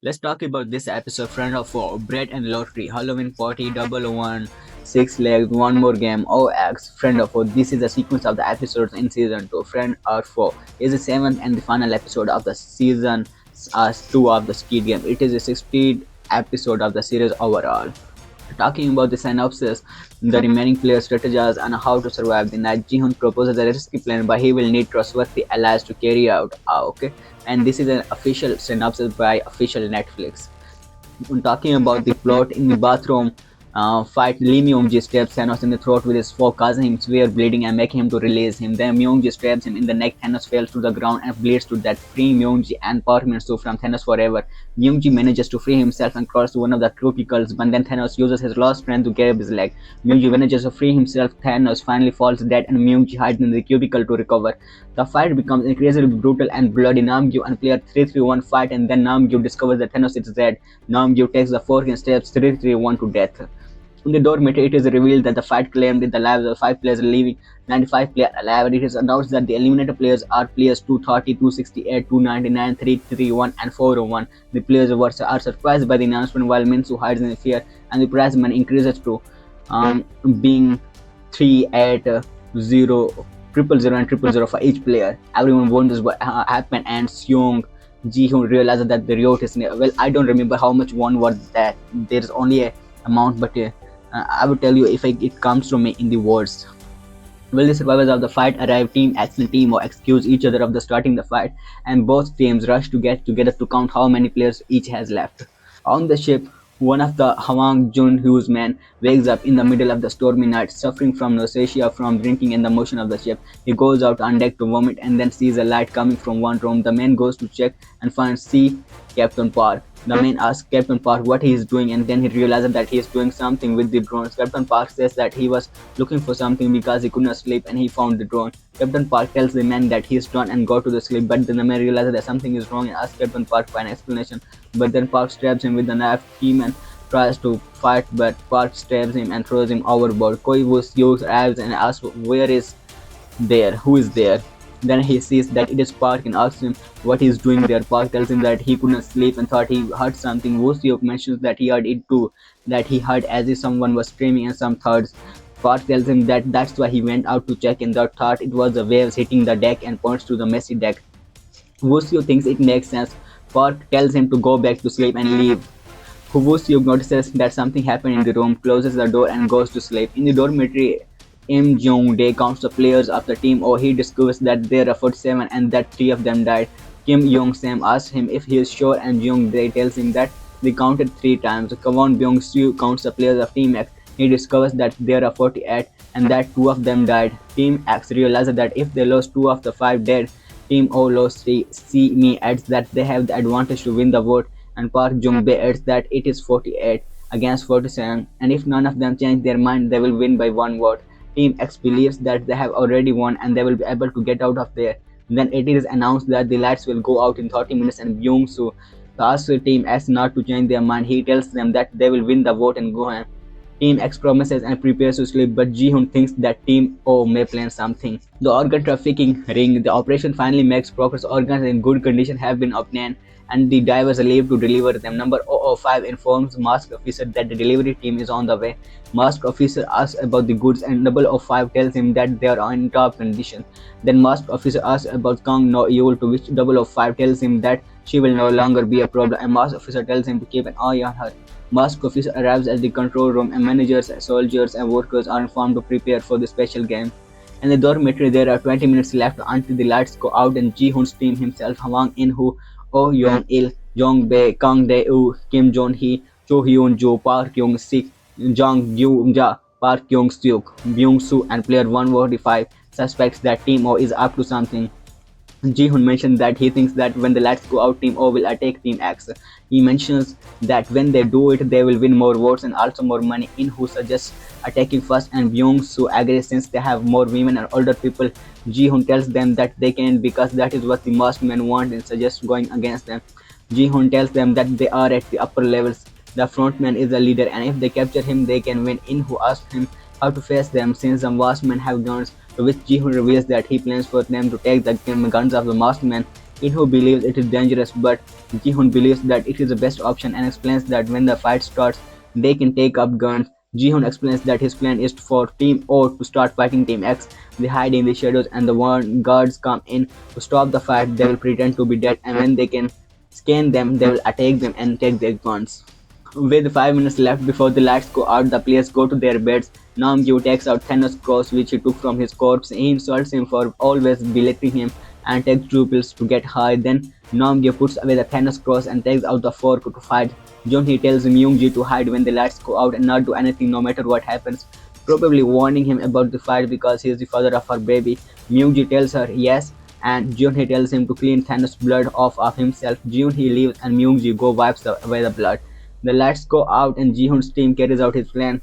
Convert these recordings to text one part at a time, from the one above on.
Let's talk about this episode. Friend of four, Bread and Lottery, Halloween Party, Double One, Six Legs, One More Game, OX, Friend of Four. This is a sequence of the episodes in season 2. Friend of Four is the seventh and the final episode of the season 2 of the Squid Game. It is the 16th episode of the series overall. Talking about the synopsis, the remaining players strategize on how to survive the night. Ji-hun proposes a risky plan, but he will need trustworthy allies to carry out. Okay, and this is an official synopsis by official Netflix. Talking about the plot in the bathroom fight, Lee Myung-ji stabs Thanos in the throat with his fork, causing him severe bleeding and making him to release him. Then Myung-ji stabs him in the neck. Thanos falls to the ground and bleeds to death, freeing Myung-ji and Park Min-soo from Thanos forever. Myung-ji manages to free himself and crawls to one of the cubicles, but then Thanos uses his last strength to grab his leg. Myung-ji manages to free himself. Thanos finally falls dead, and Myung-ji hides in the cubicle to recover. The fight becomes increasingly brutal and bloody. Namgyu and player 331 fight, and then Namgyu discovers that Thanos is dead. Namgyu takes the fork and stabs 331 to death. In the dormitory, it is revealed that the fight claimed the lives of 5 players, leaving 95 players alive, and it is announced that the eliminated players are players 230, 268, 299, 331, and 401. The players are surprised by the announcement, while Minsu hides in fear, and the prize money increases to being 3 at 0, triple zero, and triple zero for each player. Everyone wonders what happened, and Seong Gi-hun realizes that the riot is near. Well, I don't remember how much one was that. There is only a amount, but I will tell you if it comes to me in the words. Will the survivors of the fight arrive? Team X and Team O excuse each other of the starting the fight, and both teams rush to get together to count how many players each has left. On the ship, one of the Hwang Jun-ho's men wakes up in the middle of the stormy night, suffering from nausea from drinking and the motion of the ship. He goes out on deck to vomit and then sees a light coming from one room. The man goes to check and finds Captain Park. The man asks Captain Park what he is doing, and then he realizes that he is doing something with the drones. Captain Park says that he was looking for something because he could not sleep and he found the drone. Captain Park tells the man that he is done and go to the sleep, but then the man realizes that something is wrong and asks Captain Park for an explanation. But then Park stabs him with a knife. He-Man tries to fight, but Park stabs him and throws him overboard. Koi Woo-seok arrives and asks where is there, who is there. Then he sees that it is Park and asks him what he is doing there. Park tells him that he couldn't sleep and thought he heard something. Woo-seok mentions that he heard it too, that he heard as if someone was screaming and some thuds. Park tells him that that's why he went out to check and thought it was the waves hitting the deck and points to the messy deck. Woo-seok thinks it makes sense. Park tells him to go back to sleep and leave. Woo-seok notices that something happened in the room, closes the door and goes to sleep. In the dormitory, Jung-jae counts the players of the team. He discovers that there are 47 and that 3 of them died. Kim Young-sam asks him if he is sure, and Jung-jae tells him that they counted 3 times. Kwon Byung-soo counts the players of Team X. He discovers that there are 48 and that 2 of them died. Team X realizes that if they lost 2 of the 5 dead, Team O lost 3. See adds that they have the advantage to win the vote, and Park Jung-bae adds that it is 48 against 47, and if none of them change their mind, they will win by 1 vote. Team X believes that they have already won and they will be able to get out of there. Then it is announced that the lights will go out in 30 minutes, and Byung-soo asks Team X not to change their mind. He tells them that they will win the vote and go home. Team X promises and prepares to sleep, but Ji-hun thinks that Team O may plan something. The organ trafficking ring. The operation finally makes progress. Organs in good condition have been obtained, and the divers leave to deliver them. Number 005 informs Masked Officer that the delivery team is on the way. Masked Officer asks about the goods, and 005 tells him that they are in top condition. Then Masked Officer asks about Kang No-yeol, to which 005 tells him that she will no longer be a problem, and Masked Officer tells him to keep an eye on her. Masked Officer arrives at the control room, and managers, soldiers, and workers are informed to prepare for the special game. In the dormitory, there are 20 minutes left until the lights go out, and Ji-hun's team himself, Hwang In-ho, Oh Yeon-il, Jung-bae, Kang Dae-woo, Kim Jong-hee, Cho Hyun-joo, Park Young-sik, Jang Gyu-ja, Park Young-seok, Byung-soo, and player 145 suspects that Team O is up to something. Ji-hun mentions that he thinks that when the lights go out, Team O will attack Team X. He mentions that when they do it, they will win more votes and also more money. In-who suggests attacking first, and Byung-soo agrees since they have more women and older people. Ji-hun tells them that they can't because that is what the masked men want and suggests going against them. Ji-hun tells them that they are at the upper levels. The frontman is the leader, and if they capture him, they can win. In-who asks him how to face them since the men have guns, to which Ji-hun reveals that he plans for them to take the guns of the masked men. In-ho believes it is dangerous, but Ji-hun believes that it is the best option and explains that when the fight starts, they can take up guns. Ji-hun explains that his plan is for Team O to start fighting Team X. They hide in the shadows and the one guards come in to stop the fight. They will pretend to be dead, and when they can scan them, they will attack them and take their guns. With 5 minutes left before the lights go out, the players go to their beds. Nam-gyu takes out Thanos' cross which he took from his corpse. He insults him for always belittling him and takes 2 pills to get high. Then Nam-gyu puts away the Thanos cross and takes out the fork to fight. Jun-hee tells Myung-ji to hide when the lights go out and not do anything no matter what happens, probably warning him about the fight because he is the father of her baby. Myung-ji tells her yes, and Jun-hee tells him to clean Thanos' blood off of himself. Jun-hee leaves and Myung-ji go wipes away the blood. The lights go out and Ji-hoon's team carries out his plan.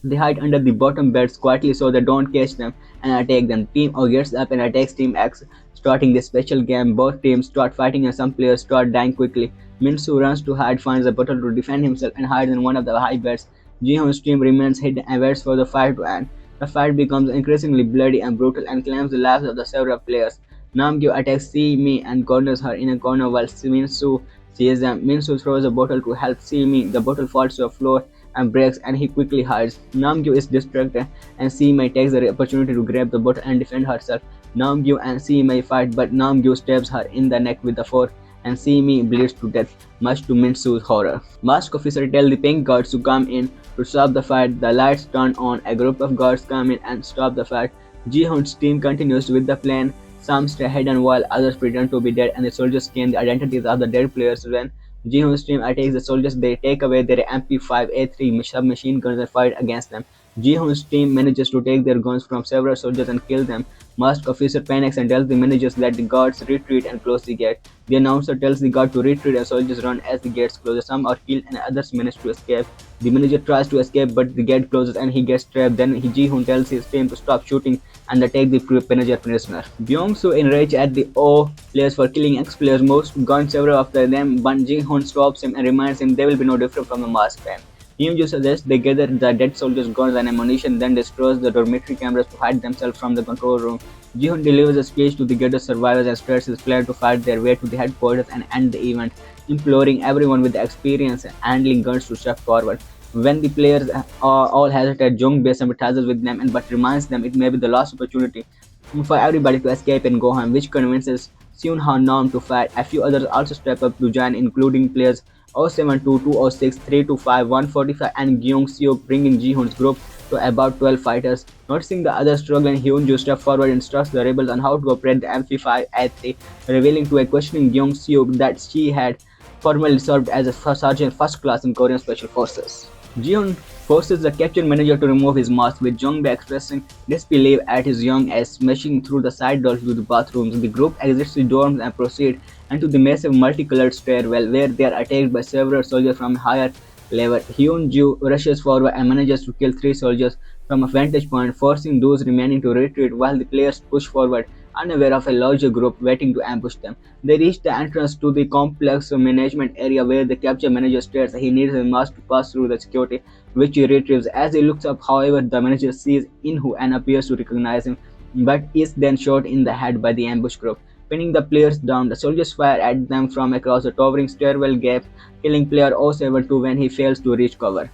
They hide under the bottom beds quietly so they don't catch them and attack them. Team O gets up and attacks Team X, starting the special game. Both teams start fighting and some players start dying quickly. Min-soo runs to hide, finds a bottle to defend himself and hides in one of the high beds. Ji-hoon's team remains hidden and waits for the fight to end. The fight becomes increasingly bloody and brutal and claims the lives of the several players. Nam-gyu attacks See-mi and corners her in a corner while Min-soo sees them. Min-soo throws a bottle to help See-mi. The bottle falls to the floor and breaks and he quickly hides. Nam-gyu is distracted and See-mi takes the opportunity to grab the bottle and defend herself. Nam-gyu and See-mi fight but Nam-gyu stabs her in the neck with the fork and See-mi bleeds to death, much to Min-soo's horror. Mask officer tells the pink guards to come in to stop the fight. The lights turn on, a group of guards come in and stop the fight. Ji-hoon's team continues with the plan. Some stay hidden while others pretend to be dead and the soldiers scan the identities of the dead players. When Ji-hoon's team attacks the soldiers, they take away their MP5A3 submachine guns and fight against them. Ji-hoon's team manages to take their guns from several soldiers and kill them. Masked officer panics and tells the managers that the guards retreat and close the gate. The announcer tells the guard to retreat and soldiers run as the gates close. Some are killed and others manage to escape. The manager tries to escape but the gate closes and he gets trapped. Then Ji-hoon tells his team to stop shooting and they take the manager prisoner. Byung-soo enraged at the O players for killing ex-players, moves to gun several of them, but Ji-hoon stops him and reminds him they will be no different from the masked man. Hyun-joo suggests they gather the dead soldiers' guns and ammunition, then destroys the dormitory cameras to hide themselves from the control room. Ji-hoon delivers a speech to the ghetto survivors and starts his plan to fight their way to the headquarters and end the event, imploring everyone with experience handling guns to step forward. When the players all hesitate, Jung-jae sympathizes with them but reminds them it may be the last opportunity for everybody to escape and go home, which convinces Seung Nam to fight. A few others also step up to join, including players 072, 206, 325, 145, and Gyung-seok, bringing Ji-hoon's group to about 12 fighters. Noticing the others struggling, Hyun-joo steps forward and instructs the rebels on how to operate the MP5A3, revealing to a questioning Gyung-seok that she had formerly served as a sergeant first class in Korean Special Forces. Ji-hoon forces the captured manager to remove his mask, with Jung-jae expressing disbelief at his young ass smashing through the side doors to the bathrooms. The group exits the dorms and proceed into the massive multicolored stairwell where they are attacked by several soldiers from a higher level. Hyun-joo rushes forward and manages to kill 3 soldiers from a vantage point, forcing those remaining to retreat while the players push forward, unaware of a larger group waiting to ambush them. They reach the entrance to the complex management area where the capture manager states he needs a mask to pass through the security, which he retrieves. As he looks up, however, the manager sees In-ho and appears to recognize him, but is then shot in the head by the ambush group. Pinning the players down, the soldiers fire at them from across the towering stairwell gap, killing player 072 when he fails to reach cover.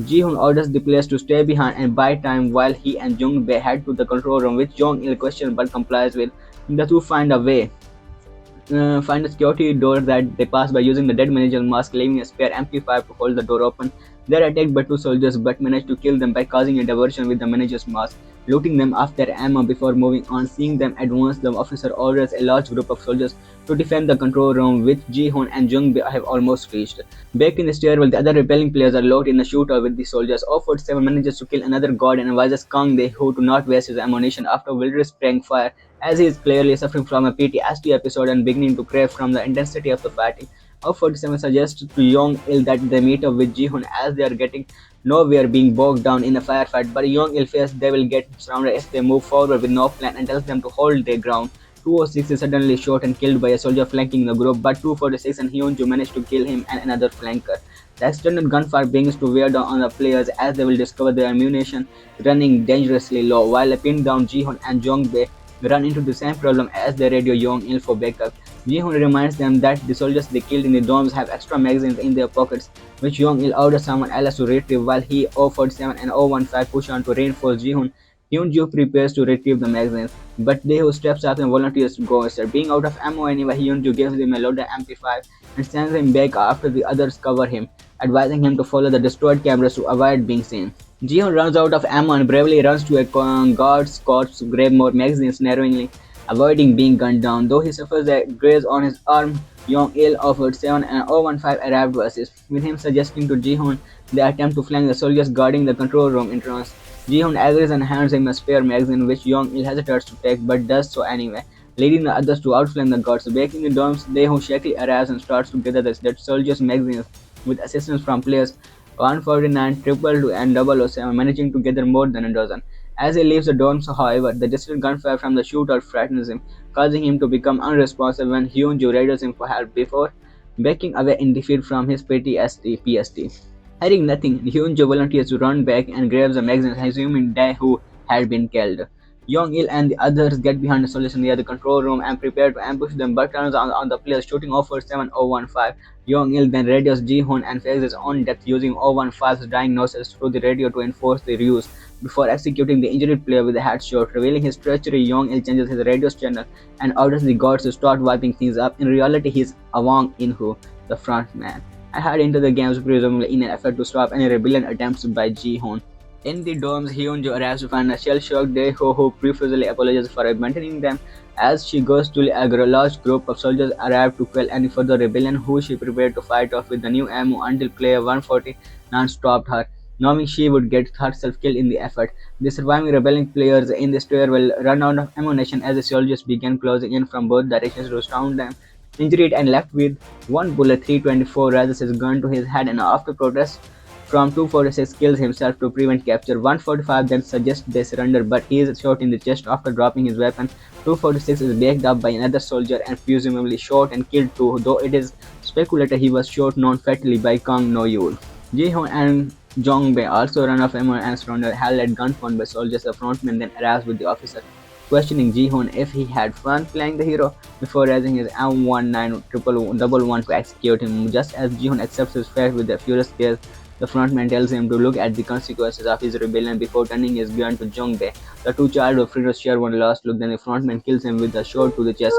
Ji-hoon orders the players to stay behind and buy time while he and Jung-jae head to the control room, which Jong-il questions but complies with. The two find a security door that they pass by using the dead manager's mask, leaving a spare MP5 to hold the door open. They are attacked by 2 soldiers but manage to kill them by causing a diversion with the manager's mask, looting them of their ammo before moving on. Seeing them advance, the officer orders a large group of soldiers to defend the control room, which Ji-hoon and Jung-jae have almost reached. Back in the stairwell, the other repelling players are locked in a shootout with the soldiers. 047 manages to kill another guard and advises Kang Dae-ho to not waste his ammunition after Wilders spraying fire, as he is clearly suffering from a PTSD episode and beginning to crave from the intensity of the fighting. 047 suggests to Yong-il that they meet up with Ji-hoon as they are getting nowhere, being bogged down in a firefight, but Yong-il fears they will get surrounded if they move forward with no plan and tells them to hold their ground. 206 is suddenly shot and killed by a soldier flanking the group, but 246 and Hyun-joo manage to kill him and another flanker. The extended gunfire begins to wear down on the players as they will discover their ammunition running dangerously low, while a pinned down Ji-hoon and Jung-jae run into the same problem as they radio Yong-il for backup. Ji-hun reminds them that the soldiers they killed in the domes have extra magazines in their pockets, which Young-il orders someone else to retrieve while he, O-47 and O-15 push on to reinforce Ji-hun. Hyun-joo prepares to retrieve the magazines, but Dae-ho steps up and volunteers to go instead. Being out of ammo anyway, Hyun-joo gives him a loaded MP5 and sends him back after the others cover him, advising him to follow the destroyed cameras to avoid being seen. Ji-hun runs out of ammo and bravely runs to a guard's corpse to grab more magazines, narrowly avoiding being gunned down. Though he suffers a graze on his arm, Young-il offered 7 and 015 arrived to assist, with him suggesting to Ji-hun they attempt to flank the soldiers guarding the control room entrance. Ji-hun agrees and hands him a spare magazine, which Young-il hesitates to take but does so anyway, leading the others to outflank the guards. Breaking the domes, Dae-ho shakily arrives and starts to gather the dead soldiers' magazines with assistance from players 149, 222 and 007, managing to gather more than a dozen. As he leaves the dorms, however, the distant gunfire from the shootout frightens him, causing him to become unresponsive when Hyun-joo radios him for help before backing away in defeat from his PTSD. Hearing nothing, Hyun-joo volunteers to run back and grabs the magazine, assuming Dae-ho had been killed. Young-il and the others get behind the soldiers near the control room and prepare to ambush them, but turns on the players, shooting off for 7015. Young-il then radios Ji-hun and fakes his own death using 015's dying noses through the radio to enforce the ruse, before executing the injured player with a headshot. Revealing his treachery, Young-il changes his radio's channel and orders the guards to start wiping things up. In reality, he's Hwang In-ho, the frontman, and head into the games presumably in an effort to stop any rebellion attempts by Ji-hun. In the dorms, Hyun-joo arrives to find a shell-shocked Dae-ho who profusely apologizes for abandoning them. As she goes to a large group of soldiers arrive to quell any further rebellion, who she prepared to fight off with the new ammo until player 149 stopped her, knowing she would get herself killed in the effort. The surviving rebelling players in the stairwell run out of ammunition as the soldiers begin closing in from both directions to surround them. Injured and left with one bullet, 324 raises his gun to his head and after protest from 246 kills himself to prevent capture. 145 then suggests they surrender, but he is shot in the chest after dropping his weapon. 246 is backed up by another soldier and presumably shot and killed too, though it is speculated he was shot non-fatally by Kang No-yul. Ji-hun and Jung-jae also run off ammo and surrender, held at gunpoint by soldiers. The frontman then arrives with the officer, questioning Ji-hun if he had fun playing the hero before raising his M1911 to execute him. Just as Ji-hun accepts his fate with a furious gaze, the frontman tells him to look at the consequences of his rebellion before turning his gun to Jung-jae. The two childhood friends share one last look, then the frontman kills him with a shot to the chest.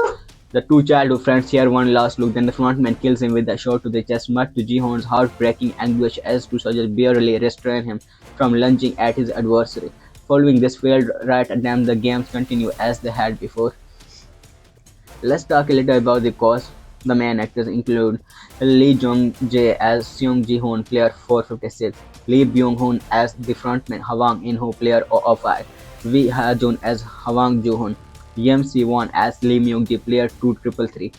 The two childhood friends share one last look, then the frontman kills him with a shot to the chest, much to Ji-hoon's heartbreaking anguish as two soldiers barely restrain him from lunging at his adversary. Following this failed riot attempt, the games continue as they had before. Let's talk a little about the cast. The main actors include Lee Jung-jae as Seong Gi-hun, player 456, Lee Byung-hun as the frontman, Hwang In-ho, player 005, Wi Ha-jun as Hwang Jun-ho, Yim Si-won as Lee Myung-ji, player 333,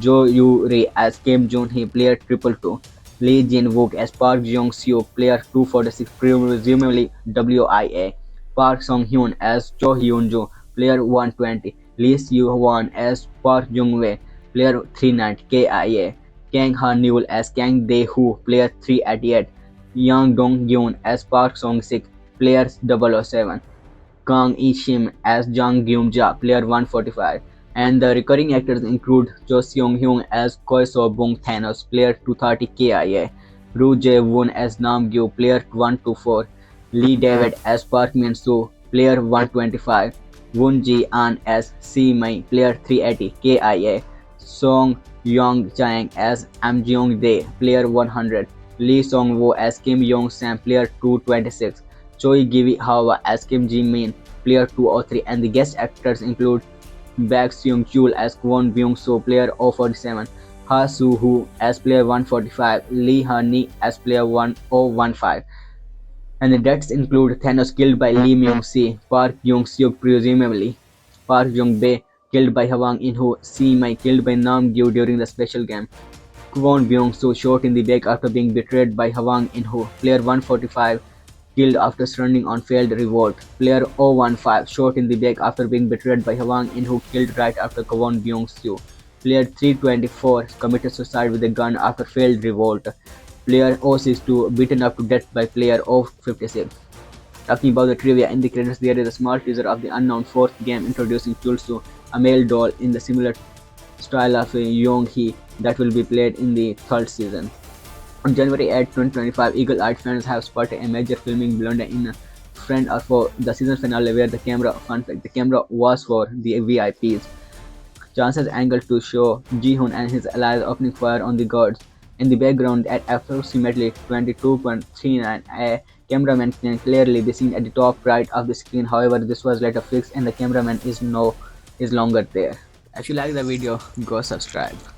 Jo Yu-ri as Kim Jun-hee, player 222, Lee Jin-wook as Park Jong-seo, player 246, presumably WIA, Park Song-hyun as Cho Hyun-joo, player 120, Lee Seo-won as Park Jung-wei, player 390, KIA, Kang Ha-neul as Kang Dae-ho, player 388, Yang Dong-gyun as Park Song-sik, player 007, Kang E-shim as Jang Gyum-ja, player 145, and the recurring actors include Cho Seong-hyun as Choi So-bong Thanos, player 230 KIA, Ru Jae-woon as Nam-gyu, player 124, Lee David as Park Min-soo, player 125, Woon Ji-an as Si-mei, player 380 KIA, Song Yong-chang as Am Jeong-dae, player 100, Lee Song-woo as Kim Yong-sam, player 226, Choi Gi-hawa as Kim Ji-min, player 203, and the guest actors include Baek Seung-chul as Kwon Byung-soo, player 047, Ha Soo-hoo as player 145, Lee Ha-ni as player 1015. And the deaths include Thanos killed by Lee Myung-si, Park Young-seok presumably, Park Jung-bae killed by Hwang In-ho, Si-mei killed by Nam-gyu during the special game, Kwon Byung-soo shot in the back after being betrayed by Hwang In-ho, player 145 killed after surrendering on failed revolt, player 015 shot in the back after being betrayed by Hwang In-ho, killed right after Kwon Byung-soo, player 324 committed suicide with a gun after failed revolt, player 062 beaten up to death by player 056. Talking about the trivia, in the credits there is a small teaser of the unknown fourth game introducing Chul-soo a male doll in the similar style of Yong-hee that will be played in the third season. On January 8, 2025, eagle-eyed fans have spotted a major filming blunder in Friend or for the season finale where the camera was for the VIPs. Chances angled to show Ji-hun and his allies opening fire on the guards. In the background, at approximately 22:39, a cameraman can clearly be seen at the top right of the screen. However, this was later fixed and the cameraman is longer there. If you like the video, go subscribe.